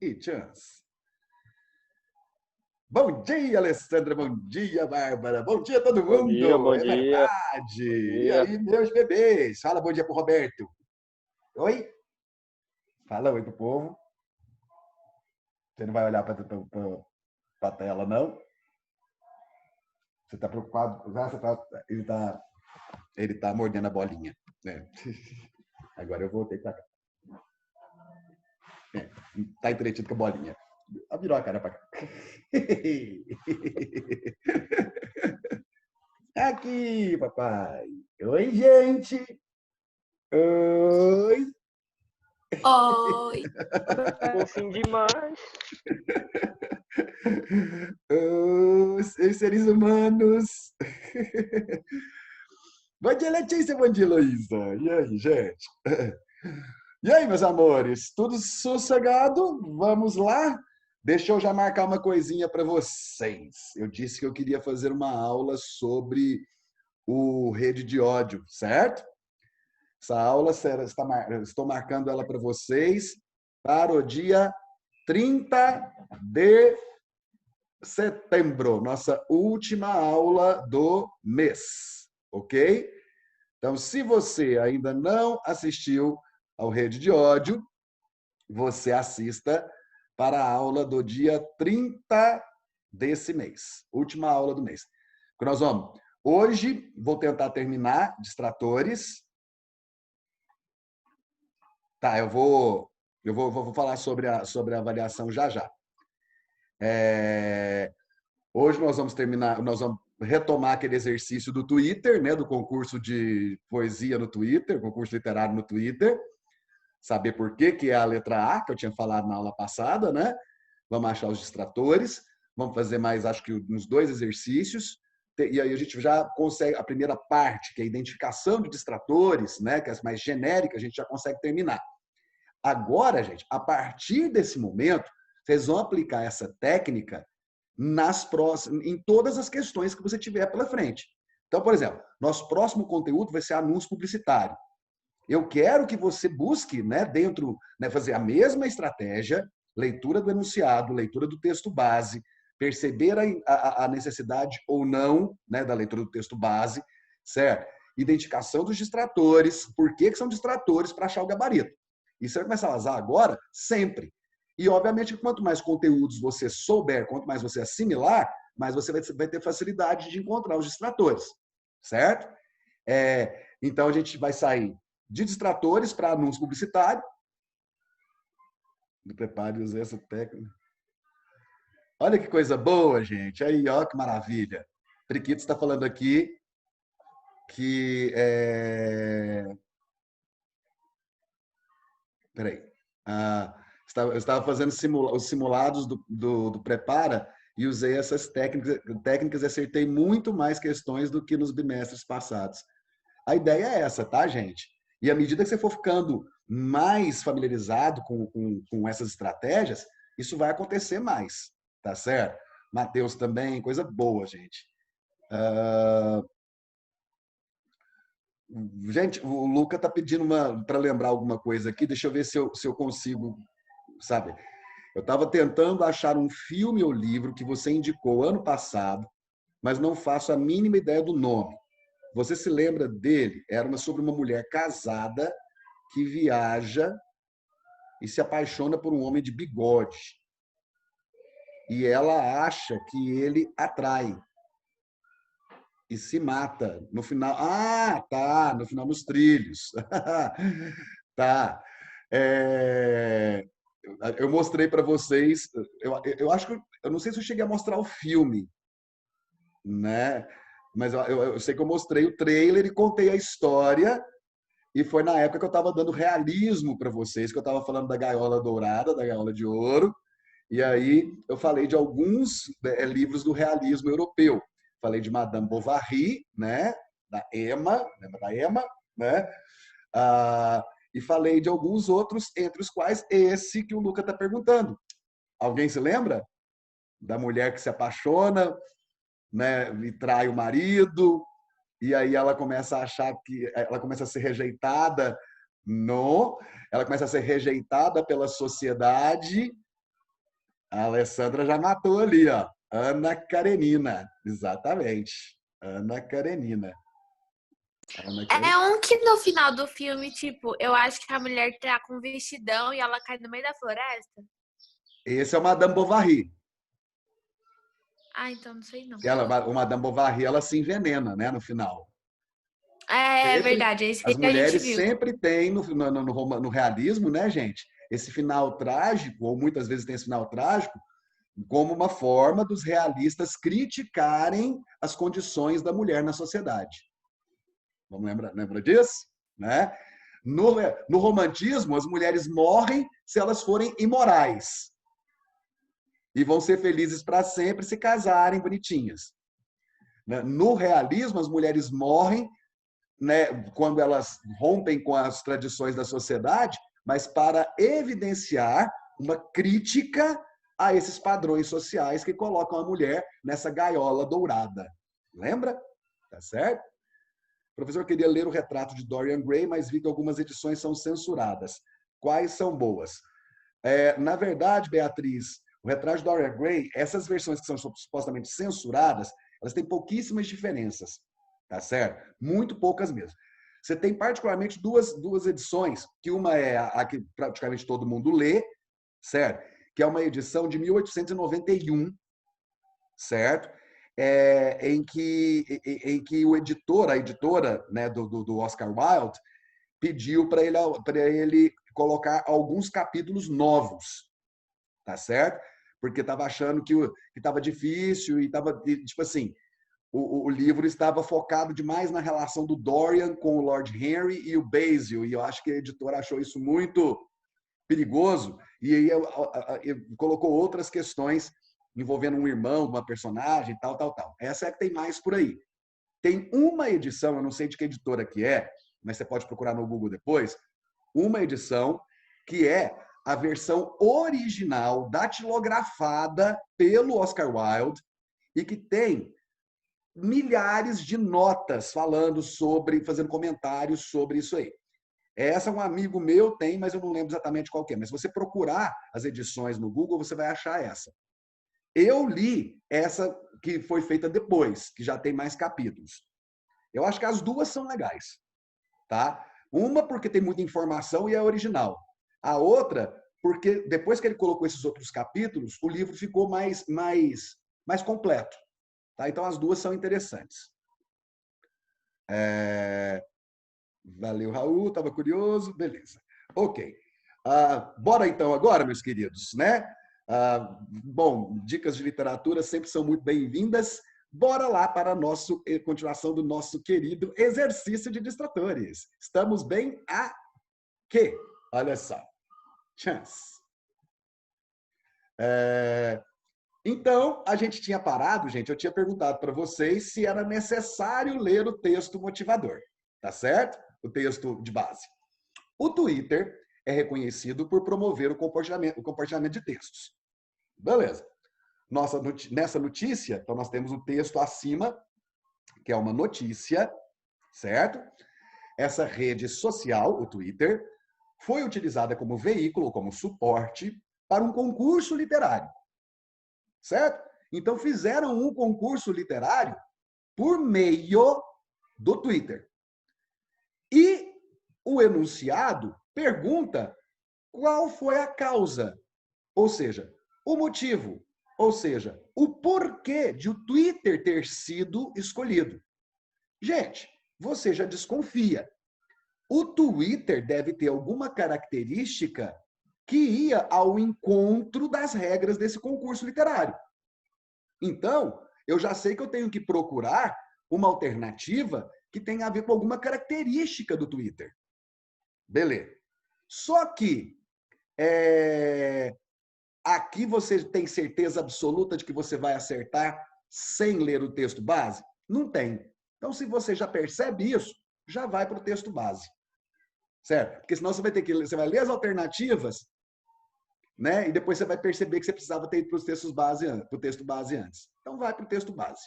e chance. Bom dia, Alessandra. Bom dia, Bárbara. Bom dia, todo Bom dia, mundo. bom É dia, verdade. bom E dia. aí, meus bebês? Fala bom dia pro Roberto. Oi? Fala oi pro povo. Você não vai olhar para a tela, não? Você está preocupado? Ele tá mordendo a bolinha. Né? Agora eu voltei para cá. Tá entretido com a bolinha. Virou a cara para cá. Aqui, papai. Oi, gente. Oi. Oi! Fofinho demais. Os seres humanos. Bom dia, Letícia. Bom dia, Heloísa. E aí, gente? E aí, meus amores? Tudo sossegado? Vamos lá? Deixa eu já marcar uma coisinha para vocês. Eu disse que eu queria fazer uma aula sobre o rede de ódio, certo? Essa aula estou marcando ela para vocês para o dia 30 de setembro, nossa última aula do mês, ok? Então, se você ainda não assistiu ao Rede de Ódio, você assista para a aula do dia 30 desse mês, última aula do mês. Nós vamos. Hoje, vou tentar terminar distratores. Tá, eu vou falar sobre a avaliação já já. Hoje nós vamos retomar aquele exercício do Twitter, né, do concurso de poesia no Twitter, concurso literário no Twitter. Saber por que é a letra A, que eu tinha falado na aula passada, né? Vamos achar os distratores, vamos fazer mais, acho que uns 2 exercícios, e aí a gente já consegue, a primeira parte, que é a identificação de distratores, né, que é mais genérica, a gente já consegue terminar. Agora, gente, a partir desse momento, vocês vão aplicar essa técnica em todas as questões que você tiver pela frente. Então, por exemplo, nosso próximo conteúdo vai ser anúncio publicitário. Eu quero que você busque, né, fazer a mesma estratégia, leitura do enunciado, leitura do texto base, perceber a necessidade ou não, né, da leitura do texto base, certo? Identificação dos distratores, por que são distratores para achar o gabarito. Isso você vai começar a usar agora, sempre. E, obviamente, quanto mais conteúdos você souber, quanto mais você assimilar, mais você vai ter facilidade de encontrar os distratores, certo? Então, a gente vai sair de distratores para anúncio publicitário. Prepare e use essa técnica. Olha que coisa boa, gente. Aí, ó, que maravilha. Priquito está falando aqui que... Peraí. Eu estava fazendo os simulados do Prepara e usei essas técnicas e acertei muito mais questões do que nos bimestres passados. A ideia é essa, tá, gente? E à medida que você for ficando mais familiarizado com essas estratégias, isso vai acontecer mais, tá certo? Matheus também, coisa boa, gente. Gente, o Luca tá pedindo para lembrar alguma coisa aqui, deixa eu ver se eu consigo, sabe? Eu estava tentando achar um filme ou livro que você indicou ano passado, mas não faço a mínima ideia do nome. Você se lembra dele? Era sobre uma mulher casada que viaja e se apaixona por um homem de bigode. E ela acha que ele atrai. E se mata. No final... tá. No final, nos trilhos. Tá. Eu mostrei para vocês... Eu acho que... Eu não sei se eu cheguei a mostrar o filme, né? Mas eu sei que eu mostrei o trailer e contei a história. E foi na época que eu estava dando realismo para vocês, que eu estava falando da gaiola dourada, da gaiola de ouro. E aí eu falei de alguns livros do realismo europeu. Falei de Madame Bovary, né? Da Emma, lembra da Emma, né? E falei de alguns outros, entre os quais esse que o Luca está perguntando. Alguém se lembra? Da mulher que se apaixona, né? E trai o marido, e aí ela começa a achar que ela começa a ser rejeitada, não, ela começa a ser rejeitada pela sociedade, A Alessandra já matou ali, ó. Ana Karenina. Exatamente. Ana Karenina. Ana É Karenina. um que no final do filme, tipo, eu acho que a mulher tá com um vestidão e ela cai no meio da floresta. Esse é o Madame Bovary. Ah, então não sei não. O Madame Bovary, ela se envenena, né, no final. É Sempre, verdade, é esse as que a gente mulheres viu. sempre têm no realismo, né, gente? Esse final trágico, ou muitas vezes tem esse final trágico, como uma forma dos realistas criticarem as condições da mulher na sociedade. Vamos lembra disso? Né? No romantismo, as mulheres morrem se elas forem imorais. E vão ser felizes para sempre se casarem bonitinhas. No realismo, as mulheres morrem, né, quando elas rompem com as tradições da sociedade, mas para evidenciar uma crítica a esses padrões sociais que colocam a mulher nessa gaiola dourada. Lembra? Tá certo? O professor queria ler o retrato de Dorian Gray, mas vi que algumas edições são censuradas. Quais são boas? Na verdade, Beatriz, o retrato de Dorian Gray, essas versões que são supostamente censuradas, elas têm pouquíssimas diferenças, tá certo? Muito poucas mesmo. Você tem particularmente duas edições, que uma é a que praticamente todo mundo lê, certo? Que é uma edição de 1891, certo? Em que a editora, né, do Oscar Wilde pediu para ele colocar alguns capítulos novos, tá certo? Porque estava achando que estava difícil e estava, tipo assim, o livro estava focado demais na relação do Dorian com o Lord Henry e o Basil, e eu acho que a editora achou isso muito perigoso, e aí colocou outras questões envolvendo um irmão, uma personagem, tal, tal, tal. Essa é a que tem mais por aí. Tem uma edição, eu não sei de que editora que é, mas você pode procurar no Google depois, uma edição que é a versão original, datilografada pelo Oscar Wilde, e que tem milhares de notas falando sobre, fazendo comentários sobre isso aí. Essa um amigo meu tem, mas eu não lembro exatamente qual que é. Mas se você procurar as edições no Google, você vai achar essa. Eu li essa que foi feita depois, que já tem mais capítulos. Eu acho que as duas são legais, tá? Uma porque tem muita informação e é original. A outra porque depois que ele colocou esses outros capítulos, o livro ficou mais completo. Tá? Então as duas são interessantes. Valeu, Raul, estava curioso, beleza. Ok. Bora então agora, meus queridos, né? Bom, dicas de literatura sempre são muito bem-vindas. Bora lá para a continuação do nosso querido exercício de distratores. Estamos bem aqui. Olha só. Chance. Então, a gente tinha parado, gente, eu tinha perguntado para vocês se era necessário ler o texto motivador, tá certo? O texto de base. O Twitter é reconhecido por promover o compartilhamento de textos. Beleza. Nessa notícia, então nós temos o texto acima, que é uma notícia, certo? Essa rede social, o Twitter, foi utilizada como veículo, como suporte para um concurso literário, certo? Então fizeram um concurso literário por meio do Twitter. E o enunciado pergunta qual foi a causa, ou seja, o motivo, ou seja, o porquê de o Twitter ter sido escolhido. Gente, você já desconfia. O Twitter deve ter alguma característica que ia ao encontro das regras desse concurso literário. Então, eu já sei que eu tenho que procurar uma alternativa que tenha a ver com alguma característica do Twitter. Beleza. Só que aqui você tem certeza absoluta de que você vai acertar sem ler o texto base? Não tem. Então, se você já percebe isso, já vai para o texto base. Certo? Porque senão você vai ler as alternativas, né? E depois você vai perceber que você precisava ter ido para o texto base antes. Então, vai para o texto base.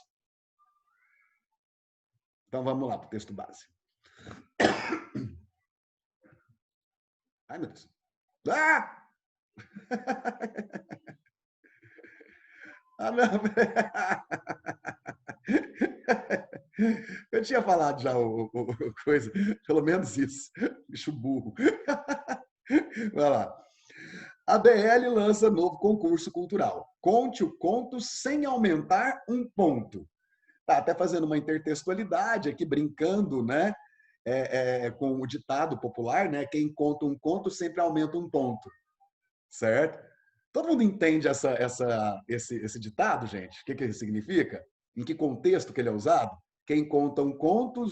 Então, vamos lá para o texto base. Ai, meu Deus. Ah! Ah, não. Eu tinha falado já coisa, pelo menos isso. Bicho burro. Vai lá. A BL lança novo concurso cultural. Conte o conto sem aumentar um ponto. Tá até fazendo uma intertextualidade aqui, brincando, né? Com o ditado popular, né? Quem conta um conto sempre aumenta um ponto, certo? Todo mundo entende esse ditado, gente? O que ele significa? Em que contexto que ele é usado? Quem conta um conto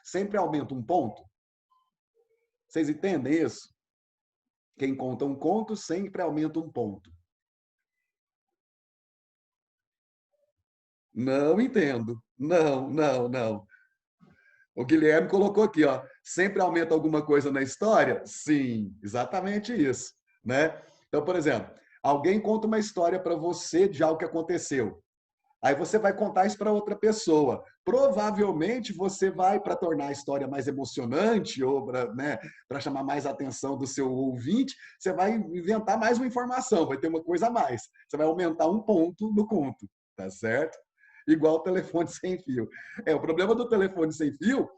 sempre aumenta um ponto. Vocês entendem isso? Quem conta um conto sempre aumenta um ponto. Não entendo. Não, não, não. O Guilherme colocou aqui, ó. Sempre aumenta alguma coisa na história? Sim, exatamente isso, né? Então, por exemplo, alguém conta uma história para você de algo que aconteceu. Aí você vai contar isso para outra pessoa. Provavelmente você vai, para tornar a história mais emocionante ou para, né, para chamar mais a atenção do seu ouvinte, você vai inventar mais uma informação, vai ter uma coisa a mais. Você vai aumentar um ponto no conto, tá certo? Igual o telefone sem fio. O problema do telefone sem fio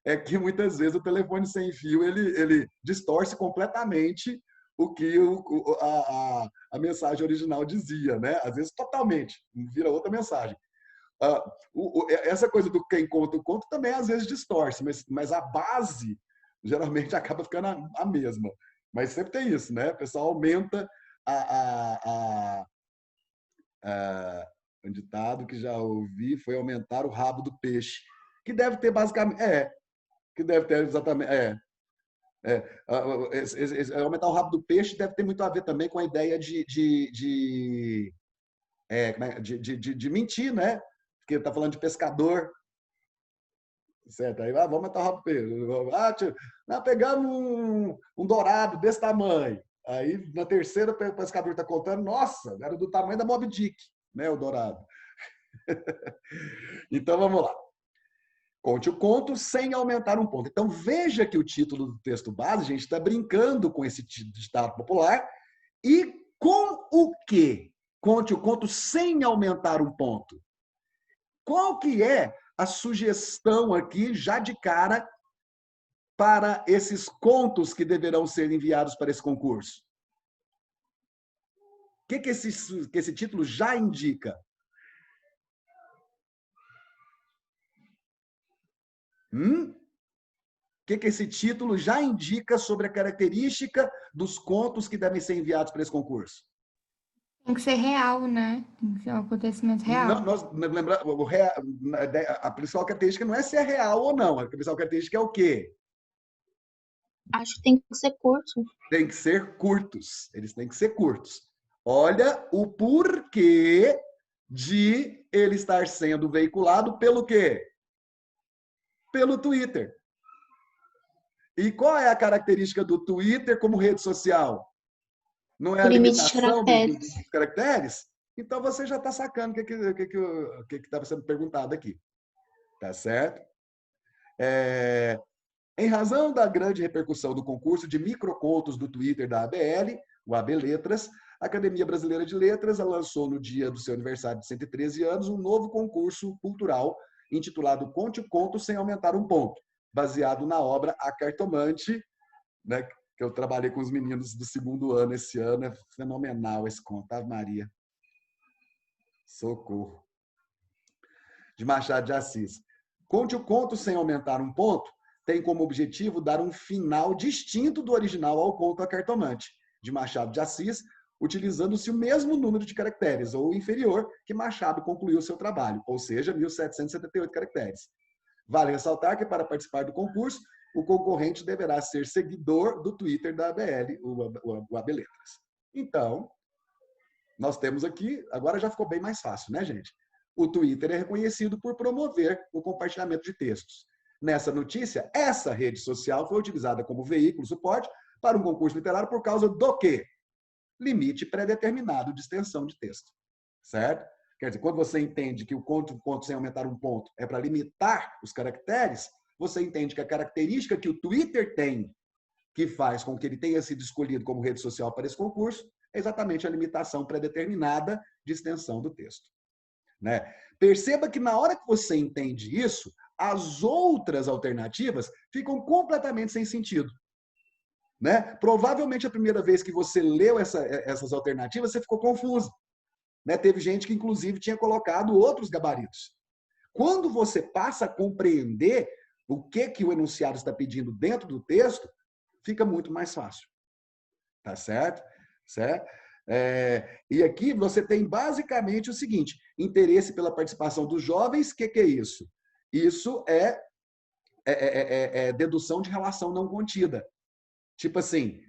é que muitas vezes o telefone sem fio ele distorce completamente o que a mensagem original dizia, né? Às vezes totalmente, vira outra mensagem. Essa coisa do quem conta o conto também às vezes distorce, mas a base geralmente acaba ficando a mesma. Mas sempre tem isso, né? O pessoal aumenta um ditado que já ouvi foi aumentar o rabo do peixe, que deve ter basicamente que deve ter exatamente aumentar o rabo do peixe deve ter muito a ver também com a ideia de mentir, né? Porque está falando de pescador, certo? Aí vamos aumentar o rabo do peixe. Pegamos um dourado desse tamanho. Aí na terceira o pescador está contando, nossa, era do tamanho da Moby Dick, né? O dourado. Então vamos lá. Conte o conto sem aumentar um ponto. Então veja que o título do texto base, gente, está brincando com esse ditado popular e com o quê? Conte o conto sem aumentar um ponto. Qual que é a sugestão aqui, já de cara, para esses contos que deverão ser enviados para esse concurso? O que esse título já indica? O que esse título já indica sobre a característica dos contos que devem ser enviados para esse concurso? Tem que ser real, né? Tem que ser um acontecimento real. A principal característica não é se é real ou não. A principal característica é o quê? Acho que tem que ser curto. Tem que ser curtos. Eles têm que ser curtos. Olha o porquê de ele estar sendo veiculado pelo quê? Pelo Twitter. E qual é a característica do Twitter como rede social? Não é a limitação dos caracteres? Então você já está sacando o que estava sendo perguntado aqui. Tá certo? Em razão da grande repercussão do concurso de microcontos do Twitter da ABL, o AB Letras, a Academia Brasileira de Letras lançou no dia do seu aniversário de 113 anos um novo concurso cultural intitulado Conte o Conto Sem Aumentar um Ponto, baseado na obra A Cartomante, né, que eu trabalhei com os meninos do segundo ano esse ano. É fenomenal esse conto, Ave Maria. Socorro. De Machado de Assis. Conte o Conto Sem Aumentar um Ponto tem como objetivo dar um final distinto do original ao conto A Cartomante, de Machado de Assis, utilizando-se o mesmo número de caracteres, ou inferior, que Machado concluiu seu trabalho, ou seja, 1778 caracteres. Vale ressaltar que, para participar do concurso, o concorrente deverá ser seguidor do Twitter da ABL, o AB Letras. Então, nós temos aqui, agora já ficou bem mais fácil, né, gente? O Twitter é reconhecido por promover o compartilhamento de textos. Nessa notícia, essa rede social foi utilizada como veículo, suporte para um concurso literário por causa do quê? Limite pré-determinado de extensão de texto. Certo? Quer dizer, quando você entende que o conto sem aumentar um ponto é para limitar os caracteres, você entende que a característica que o Twitter tem, que faz com que ele tenha sido escolhido como rede social para esse concurso, é exatamente a limitação pré-determinada de extensão do texto. Né? Perceba que na hora que você entende isso, as outras alternativas ficam completamente sem sentido. Né? Provavelmente a primeira vez que você leu essas alternativas, você ficou confuso. Né? Teve gente que, inclusive, tinha colocado outros gabaritos. Quando você passa a compreender o que o enunciado está pedindo dentro do texto, fica muito mais fácil. Tá certo? Certo? E aqui você tem basicamente o seguinte: interesse pela participação dos jovens. O que é isso? Isso é dedução de relação não contida. Tipo assim,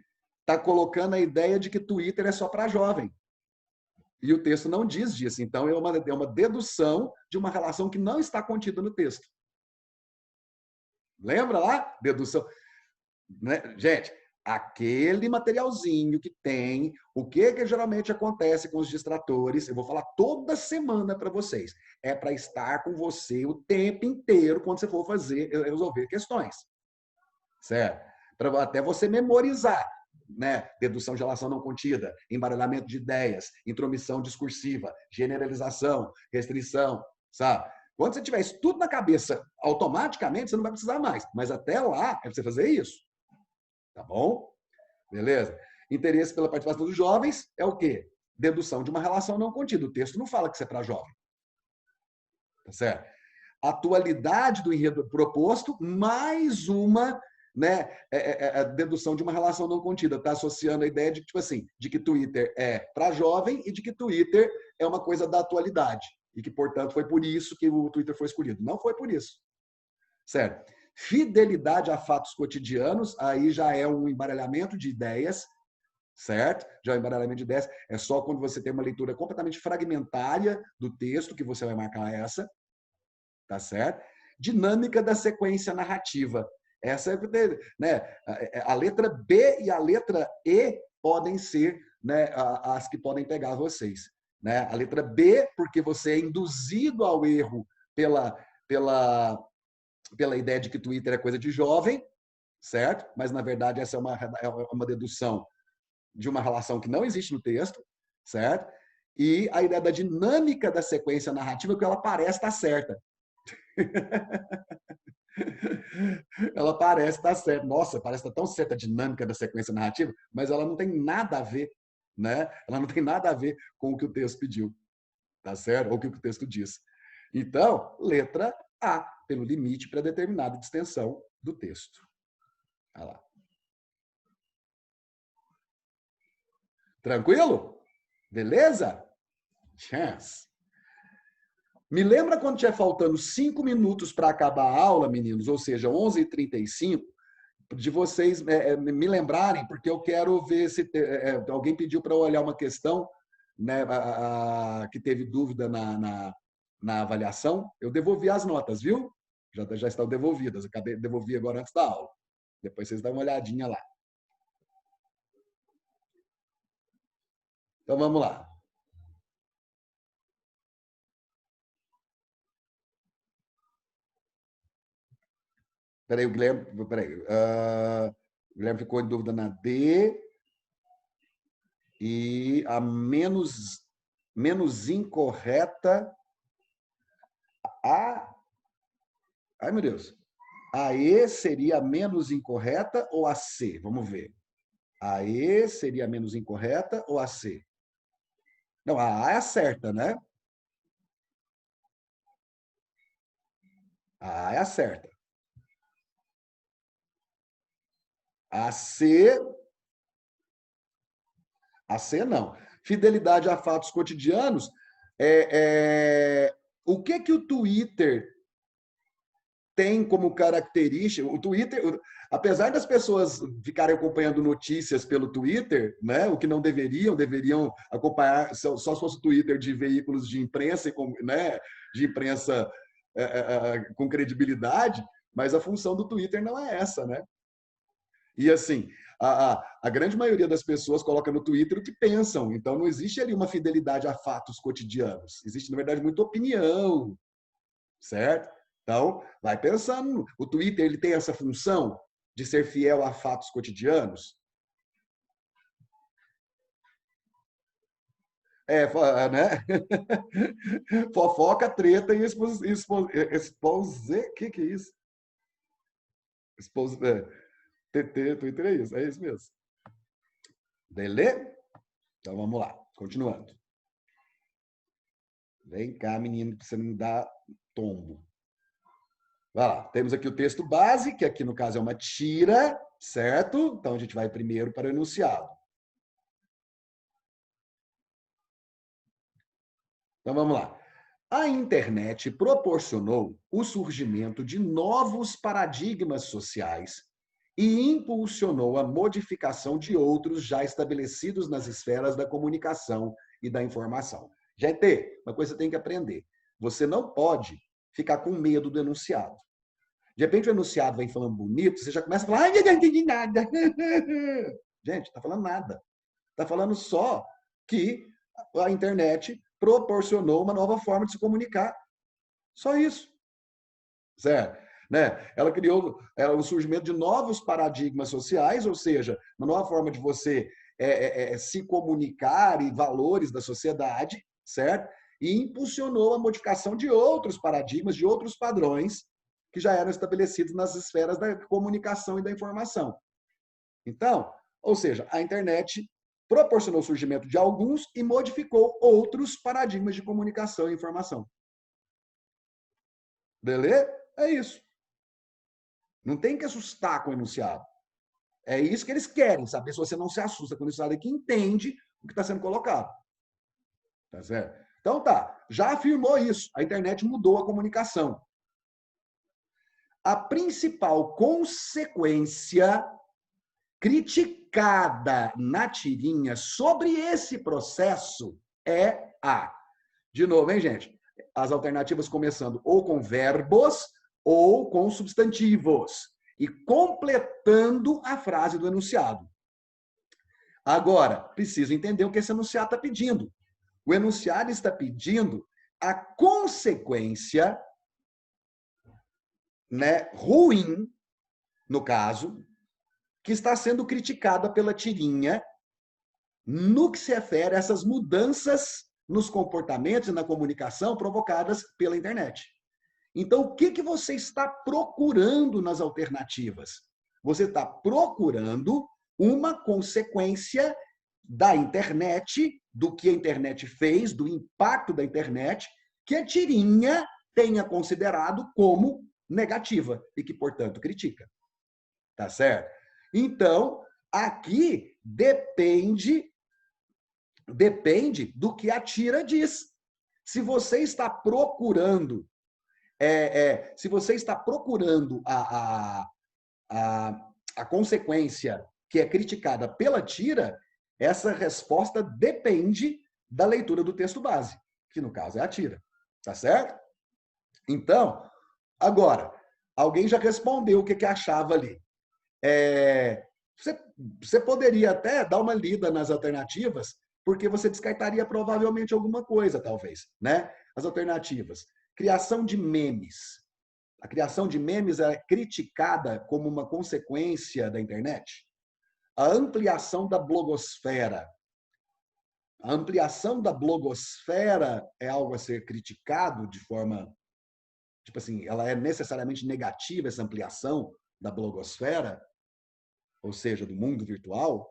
tá colocando a ideia de que Twitter é só para jovem. E o texto não diz disso. Então, é uma dedução de uma relação que não está contida no texto. Lembra lá? Dedução. Né? Gente, aquele materialzinho que tem, o que geralmente acontece com os distratores, eu vou falar toda semana para vocês, é para estar com você o tempo inteiro quando você for resolver questões. Certo? Para até você memorizar. Né? Dedução de relação não contida, embaralhamento de ideias, intromissão discursiva, generalização, restrição, sabe? Quando você tiver isso tudo na cabeça, automaticamente você não vai precisar mais. Mas até lá é pra você fazer isso. Tá bom? Beleza? Interesse pela participação dos jovens é o quê? Dedução de uma relação não contida. O texto não fala que isso é para jovem. Tá certo? Atualidade do enredo proposto, mais uma, né, a dedução de uma relação não contida. Está associando a ideia de, tipo assim, de que Twitter é para jovem e de que Twitter é uma coisa da atualidade. E que, portanto, foi por isso que o Twitter foi escolhido. Não foi por isso. Certo? Fidelidade a fatos cotidianos, aí já é um embaralhamento de ideias, certo? Já é um embaralhamento de ideias. É só quando você tem uma leitura completamente fragmentária do texto que você vai marcar essa. Tá certo? Dinâmica da sequência narrativa. Essa é, né, a letra B e a letra E podem ser, né, as que podem pegar vocês. Né? A letra B, porque você é induzido ao erro pela ideia de que Twitter é coisa de jovem, certo? Mas, na verdade, essa é uma dedução de uma relação que não existe no texto, certo? E a ideia da dinâmica da sequência narrativa, que ela parece estar certa. Ela parece estar certa. Nossa, parece estar tão certa a dinâmica da sequência narrativa, mas ela não tem nada a ver, né? Ela não tem nada a ver com o que o texto pediu, tá certo? Ou o que o texto diz. Então, letra A, pelo limite pré-determinado de extensão do texto. Olha lá. Tranquilo? Beleza? Chance. Me lembra quando tiver faltando 5 minutos para acabar a aula, meninos, ou seja, 11h35, de vocês me lembrarem, porque eu quero ver se alguém pediu para eu olhar uma questão, né, que teve dúvida na avaliação. Eu devolvi as notas, viu? Já estão devolvidas. Eu acabei de devolver agora antes da aula. Depois vocês dão uma olhadinha lá. Então, vamos lá. Peraí, o Guilherme ficou em dúvida na D. E a menos incorreta. Ai, meu Deus. A E seria a menos incorreta ou a C? Vamos ver. A E seria a menos incorreta ou a C? Não, a A é a certa, né? A A é a certa. A C não. Fidelidade a fatos cotidianos. O que o Twitter tem como característica? O Twitter, apesar das pessoas ficarem acompanhando notícias pelo Twitter, né, o que não deveriam acompanhar só se fosse o Twitter de veículos de imprensa, né, de imprensa com credibilidade, mas a função do Twitter não é essa, né? E assim, a grande maioria das pessoas coloca no Twitter o que pensam, então não existe ali uma fidelidade a fatos cotidianos. Existe, na verdade, muita opinião, certo? Então, vai pensando. O Twitter ele tem essa função de ser fiel a fatos cotidianos? Né? Fofoca, treta e que é isso? TT, Twitter é isso mesmo. Beleza? Então vamos lá, continuando. Vem cá, menino, para você não me dar tombo. Vai lá, temos aqui o texto base, que aqui no caso é uma tira, certo? Então a gente vai primeiro para o enunciado. Então vamos lá. A internet proporcionou o surgimento de novos paradigmas sociais e impulsionou a modificação de outros já estabelecidos nas esferas da comunicação e da informação. Gente, uma coisa você tem que aprender. Você não pode ficar com medo do enunciado. De repente o enunciado vem falando bonito, você já começa a falar, ai, não entendi nada. Gente, tá falando nada. Tá falando só que a internet proporcionou uma nova forma de se comunicar. Só isso. Certo? Né? Ela criou o surgimento de novos paradigmas sociais, ou seja, uma nova forma de você se comunicar e valores da sociedade, certo? E impulsionou a modificação de outros paradigmas, de outros padrões que já eram estabelecidos nas esferas da comunicação e da informação. Então, ou seja, a internet proporcionou o surgimento de alguns e modificou outros paradigmas de comunicação e informação. Beleza? É isso. Não tem que assustar com o enunciado. É isso que eles querem, saber se você não se assusta com o enunciado e que entende o que está sendo colocado. Tá certo? Então tá, já afirmou isso. A internet mudou a comunicação. A principal consequência criticada na tirinha sobre esse processo é de novo, hein, gente? As alternativas começando ou com verbos ou com substantivos e completando a frase do enunciado. Agora, preciso entender o que esse enunciado está pedindo. O enunciado está pedindo a consequência, né, ruim, no caso, que está sendo criticada pela tirinha no que se refere a essas mudanças nos comportamentos e na comunicação provocadas pela internet. Então, o que você está procurando nas alternativas? Você está procurando uma consequência da internet, do que a internet fez, do impacto da internet, que a tirinha tenha considerado como negativa e que, portanto, critica. Tá certo? Então, aqui depende do que a tira diz. Se você está procurando a consequência que é criticada pela tira, essa resposta depende da leitura do texto base, que no caso é a tira. Tá certo? Então, agora, alguém já respondeu o que achava ali. Você poderia até dar uma lida nas alternativas, porque você descartaria provavelmente alguma coisa, talvez, né? As alternativas. Criação de memes. A criação de memes é criticada como uma consequência da internet. A ampliação da blogosfera. A ampliação da blogosfera é algo a ser criticado de forma... Tipo assim, ela é necessariamente negativa, essa ampliação da blogosfera, ou seja, do mundo virtual.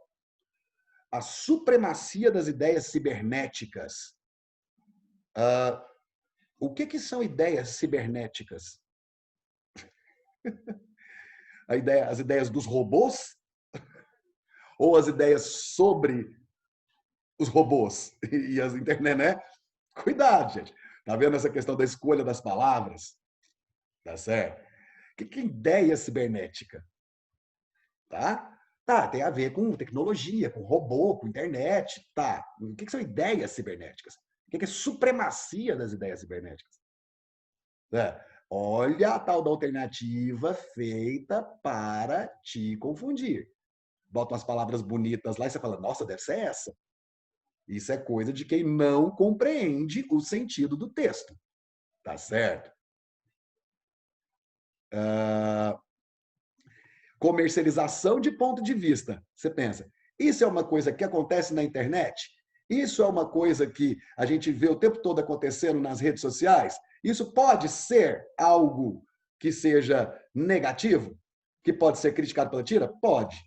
A supremacia das ideias cibernéticas. O que são ideias cibernéticas? As ideias dos robôs? Ou as ideias sobre os robôs e as internet, né? Cuidado, gente. Tá vendo essa questão da escolha das palavras? Tá certo? O que é ideia cibernética? Tá? Tá, tem a ver com tecnologia, com robô, com internet. Tá. O que são ideias cibernéticas? O que é supremacia das ideias cibernéticas? Olha a tal da alternativa feita para te confundir. Bota umas palavras bonitas lá e você fala, nossa, deve ser essa. Isso é coisa de quem não compreende o sentido do texto. Tá certo? Comercialização de ponto de vista. Você pensa, isso é uma coisa que acontece na internet? Isso é uma coisa que a gente vê o tempo todo acontecendo nas redes sociais? Isso pode ser algo que seja negativo? Que pode ser criticado pela tira? Pode.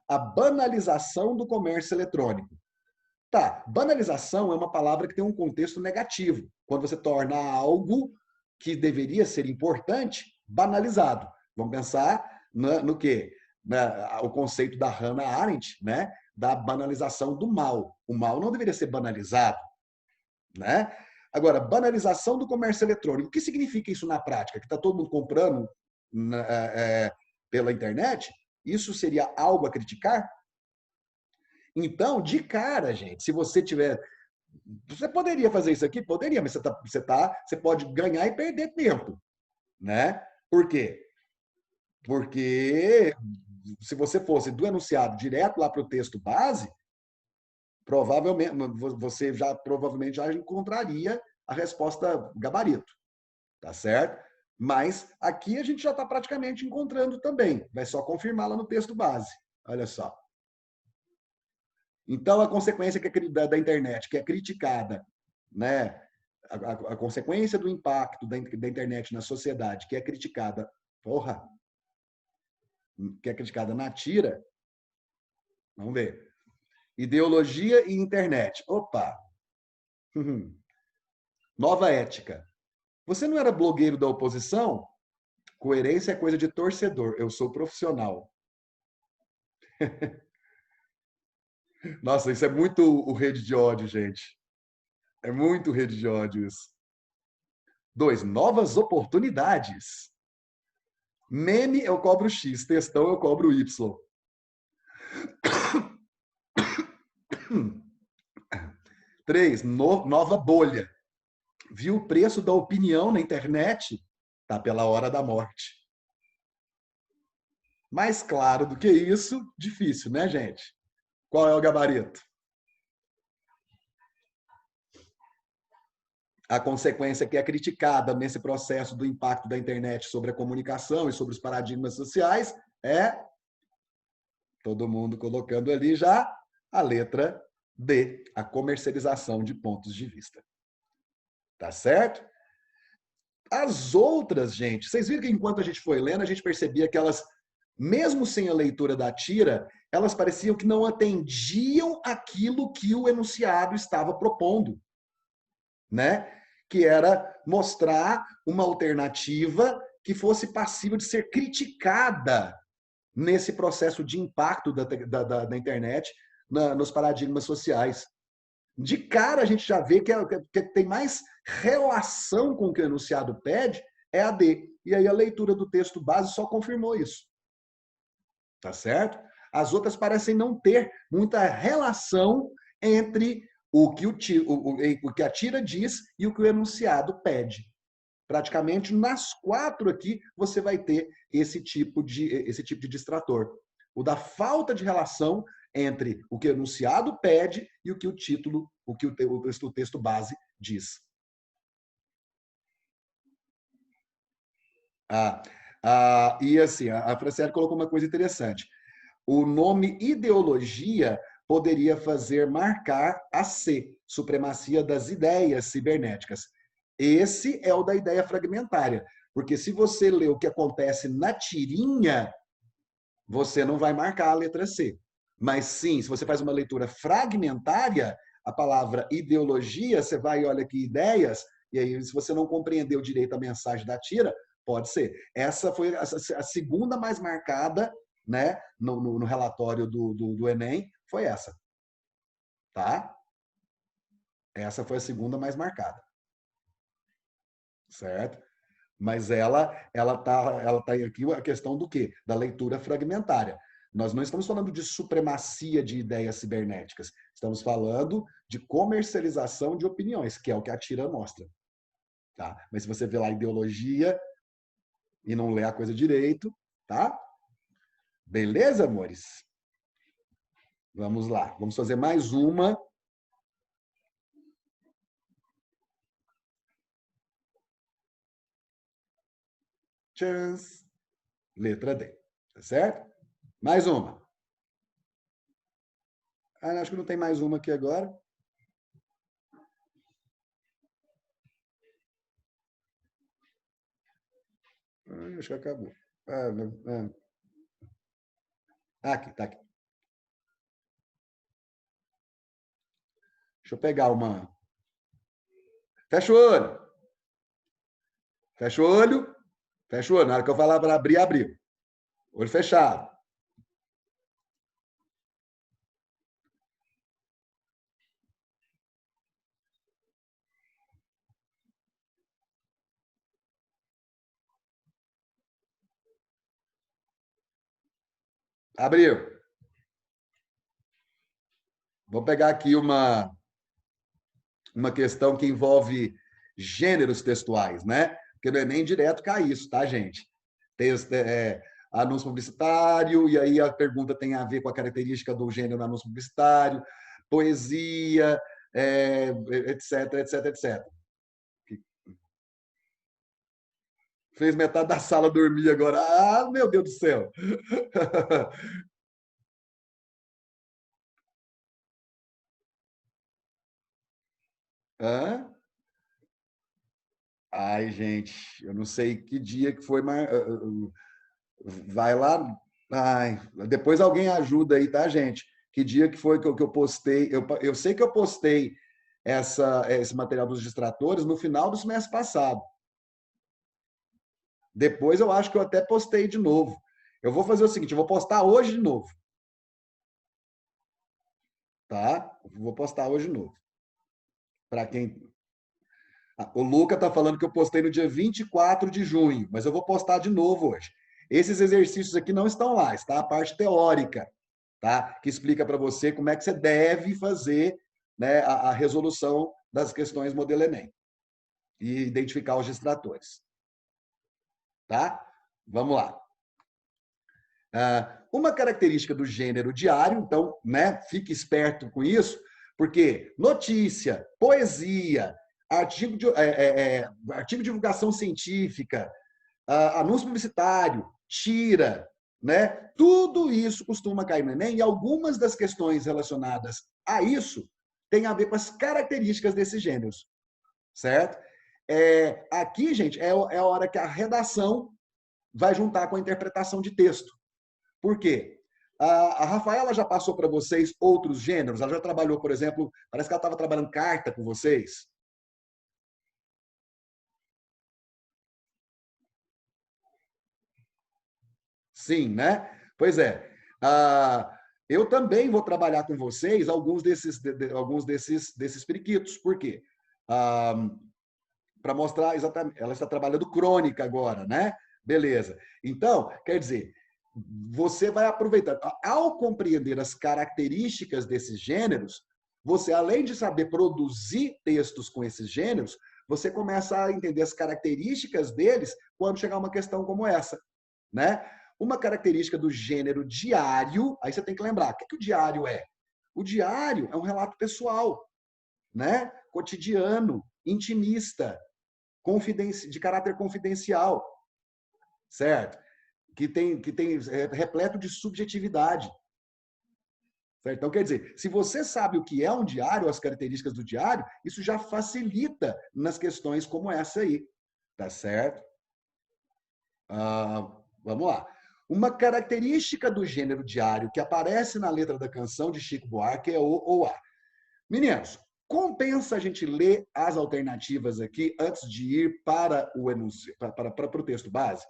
A banalização do comércio eletrônico. Tá, banalização é uma palavra que tem um contexto negativo. Quando você torna algo que deveria ser importante, banalizado. Vamos pensar no quê? O conceito da Hannah Arendt, né? Da banalização do mal. O mal não deveria ser banalizado, né? Agora, banalização do comércio eletrônico. O que significa isso na prática? Que está todo mundo comprando pela internet? Isso seria algo a criticar? Então, de cara, gente, se você tiver... Você poderia fazer isso aqui? Poderia, mas você pode ganhar e perder tempo, né? Por quê? Porque se você fosse do enunciado direto lá para o texto base, você provavelmente já encontraria a resposta gabarito, tá certo? Mas aqui a gente já está praticamente encontrando também. Vai só confirmar lá no texto base. Olha só. Então, a consequência da internet, que é criticada, né? A consequência do impacto da internet na sociedade, que é criticada, que é criticada na tira, vamos ver. Ideologia e internet. Opa! Nova ética. Você não era blogueiro da oposição? Coerência é coisa de torcedor. Eu sou profissional. Nossa, isso é muito o rede de ódio, gente. É muito rede de ódio isso. 2, novas oportunidades. Meme eu cobro X, textão eu cobro Y. 3, nova bolha. Viu o preço da opinião na internet? Tá pela hora da morte. Mais claro do que isso, difícil, né, gente? Qual é o gabarito? A consequência que é criticada nesse processo do impacto da internet sobre a comunicação e sobre os paradigmas sociais é, todo mundo colocando ali já, a letra D, a comercialização de pontos de vista. Tá certo? As outras, gente, vocês viram que enquanto a gente foi lendo, a gente percebia que elas, mesmo sem a leitura da tira, elas pareciam que não atendiam aquilo que o enunciado estava propondo, né? Que era mostrar uma alternativa que fosse passível de ser criticada nesse processo de impacto da internet nos paradigmas sociais. De cara, a gente já vê que tem mais relação com o que o enunciado pede, é a D. E aí a leitura do texto base só confirmou isso. Tá certo? As outras parecem não ter muita relação entre o que a tira diz e o que o enunciado pede. Praticamente nas 4 aqui você vai ter esse tipo de distrator. O da falta de relação entre o que o enunciado pede e o que o título, o que o texto base diz. E assim, a Franciele colocou uma coisa interessante. O nome ideologia poderia fazer marcar a C, supremacia das ideias cibernéticas. Esse é o da ideia fragmentária, porque se você lê o que acontece na tirinha, você não vai marcar a letra C. Mas sim, se você faz uma leitura fragmentária, a palavra ideologia, você vai e olha aqui ideias, e aí se você não compreendeu direito a mensagem da tira, pode ser. Essa foi a segunda mais marcada, né, no relatório do Enem, foi essa. Tá? Essa foi a segunda mais marcada. Certo? Mas ela tá aqui a questão do quê? Da leitura fragmentária. Nós não estamos falando de supremacia de ideias cibernéticas. Estamos falando de comercialização de opiniões, que é o que a tira mostra. Tá? Mas se você vê lá ideologia e não lê a coisa direito, tá? Beleza, amores? Vamos lá. Vamos fazer mais uma. Chance. Letra D. Tá certo? Mais uma. Acho que não tem mais uma aqui agora. Acho que acabou. Aqui, tá aqui. Deixa eu pegar uma. Fecha o olho. Fecha o olho. Fecha o olho. Na hora que eu falar para abrir, abriu. Olho fechado. Abriu. Vou pegar aqui uma questão que envolve gêneros textuais, né? Porque no Enem direto cai isso, tá, gente? Texto, anúncio publicitário, e aí a pergunta tem a ver com a característica do gênero no anúncio publicitário, poesia, etc, etc, etc. Fez metade da sala dormir agora. Ah, meu Deus do céu! Hã? Ai, gente, eu não sei que dia que foi, mas vai lá. Ai, depois alguém ajuda aí, tá, gente? Que dia que foi que eu postei? Eu sei que eu postei esse material dos distratores no final do semestre passado. Depois eu acho que eu até postei de novo. Eu vou fazer o seguinte, eu vou postar hoje de novo. Tá? Vou postar hoje de novo. Para quem... O Luca está falando que eu postei no dia 24 de junho, mas eu vou postar de novo hoje. Esses exercícios aqui não estão lá, está a parte teórica, tá? Que explica para você como é que você deve fazer, né, a resolução das questões modelo Enem e identificar os distratores. Tá? Vamos lá. Uma característica do gênero diário, então, né, fique esperto com isso, porque notícia, poesia, artigo de divulgação científica, anúncio publicitário, tira, né, tudo isso costuma cair no Enem, e algumas das questões relacionadas a isso têm a ver com as características desses gêneros, certo? Aqui, gente, é a hora que a redação vai juntar com a interpretação de texto. Por quê? A Rafaela já passou para vocês outros gêneros? Ela já trabalhou, por exemplo, parece que ela estava trabalhando carta com vocês. Sim, né? Pois é. Eu também vou trabalhar com vocês alguns desses periquitos. Por quê? Para mostrar exatamente. Ela está trabalhando crônica agora, né? Beleza. Então, quer dizer, você vai aproveitar. Ao compreender as características desses gêneros, você, além de saber produzir textos com esses gêneros, você começa a entender as características deles quando chegar uma questão como essa, né? Uma característica do gênero diário, aí você tem que lembrar, o que o diário é? O diário é um relato pessoal, né? Cotidiano, intimista, de caráter confidencial, certo? Que tem repleto de subjetividade. Certo? Então, quer dizer, se você sabe o que é um diário, as características do diário, isso já facilita nas questões como essa aí. Tá certo? Vamos lá. Uma característica do gênero diário que aparece na letra da canção de Chico Buarque é o ou a. Meninos, compensa a gente ler as alternativas aqui antes de ir para o para o texto base?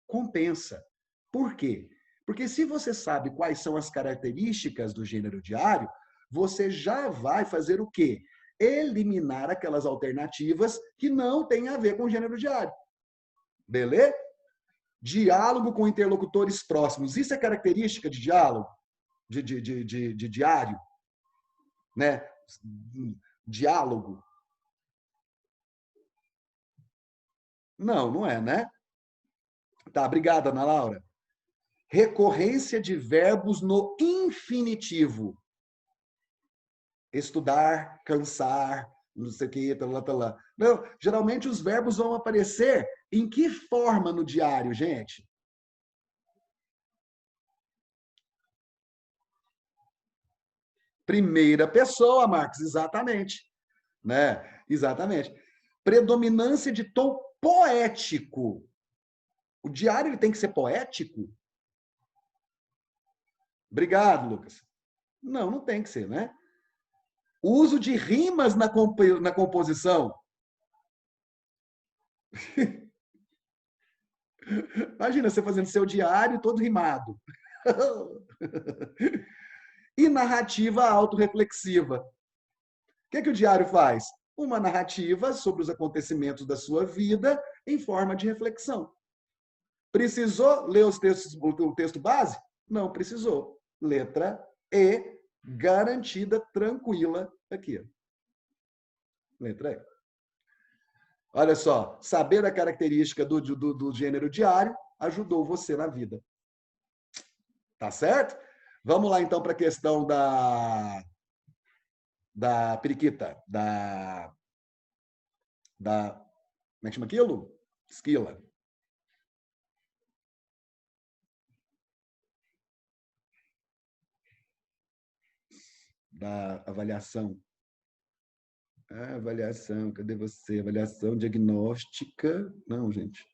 Compensa. Por quê? Porque se você sabe quais são as características do gênero diário, você já vai fazer o quê? Eliminar aquelas alternativas que não têm a ver com o gênero diário. Beleza? Diálogo com interlocutores próximos. Isso é característica de diálogo? De diário? Né? Diálogo? Não, não é, né? Tá, obrigada, Ana Laura. Recorrência de verbos no infinitivo. Estudar, cansar, não sei o que, tá lá. Não, geralmente os verbos vão aparecer em que forma no diário, gente? Primeira pessoa, Marcos, exatamente. Né? Exatamente. Predominância de tom poético. O diário ele tem que ser poético? Obrigado, Lucas. Não, não tem que ser, né? O uso de rimas na composição. Imagina você fazendo seu diário todo rimado. E narrativa autorreflexiva. O que o diário faz? Uma narrativa sobre os acontecimentos da sua vida em forma de reflexão. Precisou ler o texto base? Não precisou. Letra E, garantida, tranquila, aqui. Letra E. Olha só, saber a característica do gênero diário ajudou você na vida. Tá certo? Vamos lá, então, para a questão da periquita, como é que chama aquilo? Esquila. Da avaliação. Avaliação, cadê você? Avaliação diagnóstica. Não, gente.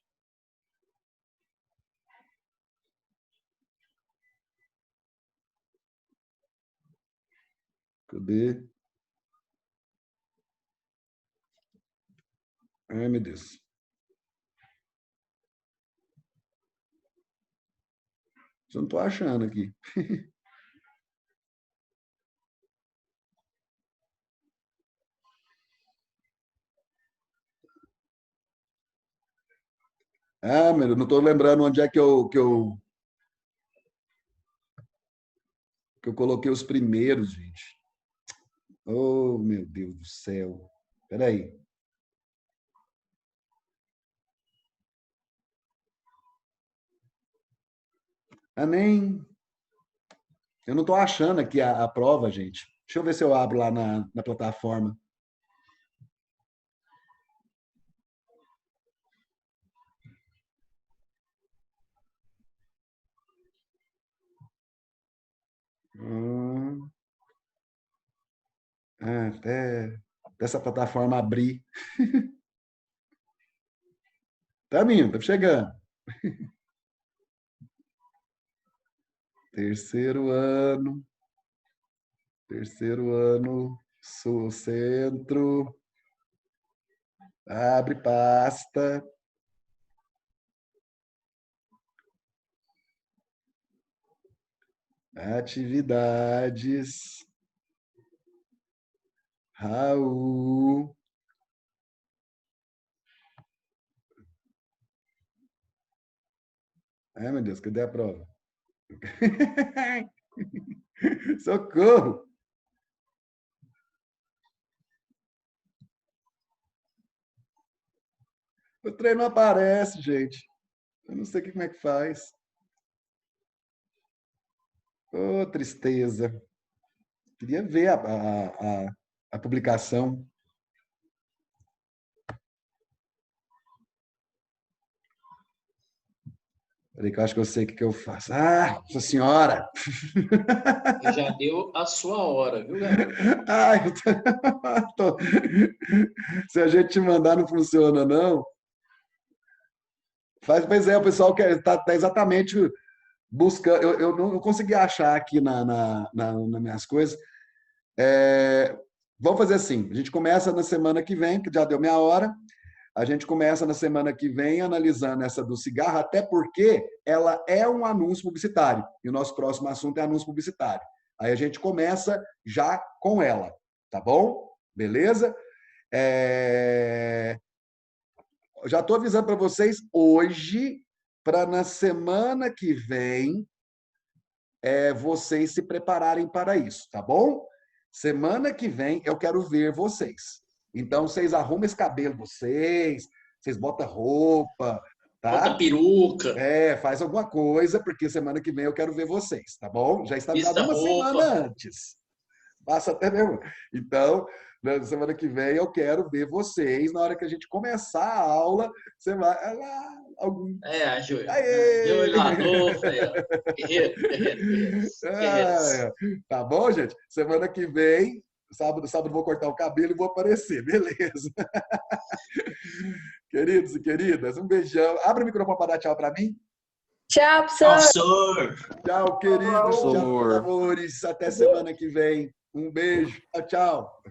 Cadê? Ai, meu Deus. Eu não estou achando aqui. Meu Deus, não estou lembrando onde é que eu coloquei os primeiros, gente. Oh, meu Deus do céu. Espera aí. Nem... Eu não estou achando aqui a prova, gente. Deixa eu ver se eu abro lá na plataforma. Até essa plataforma abrir. Tá vindo, tá chegando. Terceiro ano, sul centro, abre pasta. Atividades. Raul. Ai, meu Deus, cadê a prova? Socorro! O trem não aparece, gente. Eu não sei como é que faz. Oh, tristeza. Queria ver a publicação. Peraí, que eu acho que eu sei o que eu faço. Nossa Senhora! Já deu a sua hora, viu, galera? Se a gente te mandar, não funciona, não. Pois é, o pessoal está exatamente buscando. Eu não consegui achar aqui nas minhas coisas. Vamos fazer assim: a gente começa na semana que vem, que já deu meia hora. A gente começa na semana que vem analisando essa do cigarro, até porque ela é um anúncio publicitário. E o nosso próximo assunto é anúncio publicitário. Aí a gente começa já com ela, tá bom? Beleza? Já estou avisando para vocês hoje, para na semana que vem, vocês se prepararem para isso, tá bom? Semana que vem eu quero ver vocês. Então, vocês arrumam esse cabelo vocês botam roupa, tá? Bota peruca. Faz alguma coisa, porque semana que vem eu quero ver vocês, tá bom? Já está avisado uma roupa. semana antes. Passa até mesmo. Então, na semana que vem eu quero ver vocês. Na hora que a gente começar a aula, você vai lá, algum... Ajoelhador, guerreiro. Tá bom, gente? Semana que vem, sábado eu vou cortar o cabelo e vou aparecer, beleza? Queridos e queridas, um beijão. Abre o microfone para dar tchau para mim. Tchau, Tchau, professor. senhor. Tchau, queridos. Tchau, Amor. amores. Até semana que vem. Um beijo. Tchau, tchau.